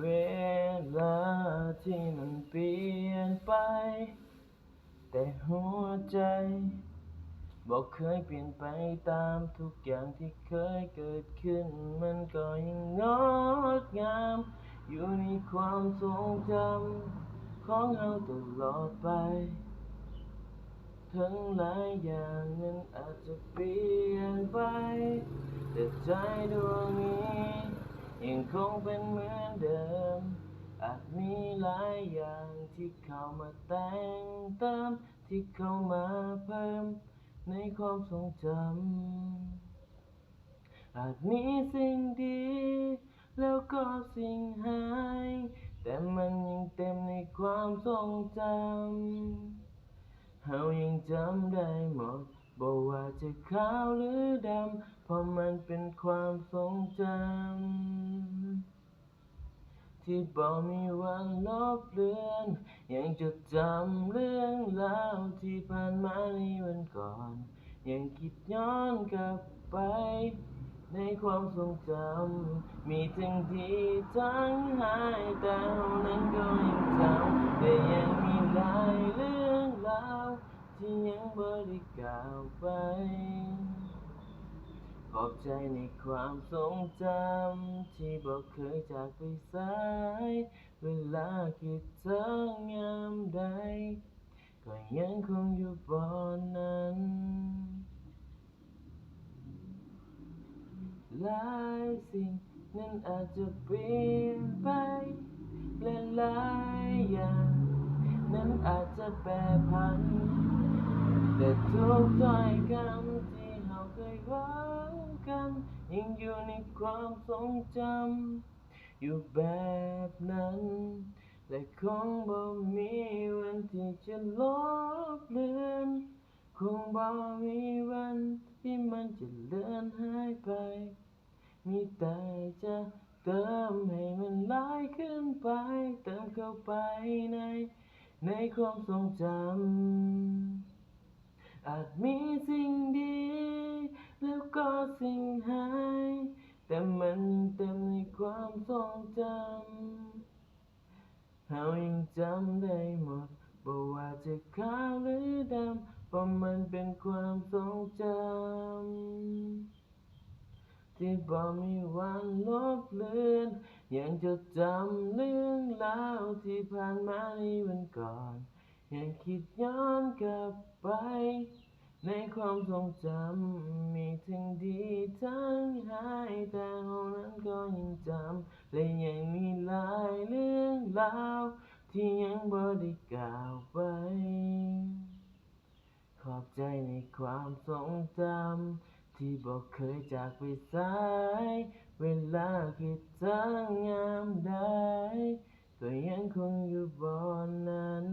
เวลาที่มันเปลี่ยนไปแต่หัวใจบอกเคยเปลี่ยนไปตามทุกอย่างที่เคยเกิดขึ้นมันก็ยังงดงามอยู่ในความทรงจำของเราตลอดไปทั้งหลายอย่างนั้นอาจจะเปลี่ยนไปแต่ใจดวงนี้ยังคงเป็นเหมือนเดิมอาจมีหลายอย่างที่เข้ามาแต่งเติมที่เข้ามาเพิ่มในความทรงจำอาจมีสิ่งดีแล้วก็สิ่งหายแต่มันยังเต็มในความทรงจำเฮายังจำได้หมดบอกว่าจะขาวหรือดำเพราะมันเป็นความทรงจำที่บ่มีวันลบเลือนยังจดจำเรื่องราวที่ผ่านมาในวันก่อนยังคิดย้อนกลับไปในความทรงจำมีทั้งดีทั้งหายแต่เฮานั้นก็ยังจำแต่ยังมีหลายเรื่องราวที่ยังบ่ได้กล่าวไปขอบใจในความทรงจำที่บ่เคยจากไปสายเวลาคิดถึงยามใดก็ยังคงอยู่บ่อนั้นหลายสิ่งนั้นอาจจะเปลี่ยนไปและหลายอย่างนั้นอาจจะแปรผันแต่ทุกถ้อยคำที่เราเคยหวังกันยังอยู่ในความทรงจำอยู่แบบนั้นและคงบ่มีวันที่จะลบเลือนคงบ่มีวันที่มันจะเลือนหายไปมีแต่จะเติมให้มันหลายขึ้นไปเติมเข้าไปในความทรงจำอาจมีสิ่งดีแล้วก็สิ่งหายแต่มันเต็มในความทรงจำเฮายังจำได้หมดบ่ว่าจะขาวหรือดำเพราะมันเป็นความทรงจำที่บ่มีวันลบเลือนยังจดจำเรื่องราวที่ผ่านมาในวันก่อนยังคิดย้อนกลับไปในความทรงจำมีทั้งดีทั้งหายแต่เรานั้นก็ยังจำและยังมีหลายเรื่องราวที่ยังบ่ได้กล่าวไปขอบใจในความทรงจำที่บอกเคยจากไปสายเวลาคิดถึงยามใดก็ยังคงอยู่บ่อนั้น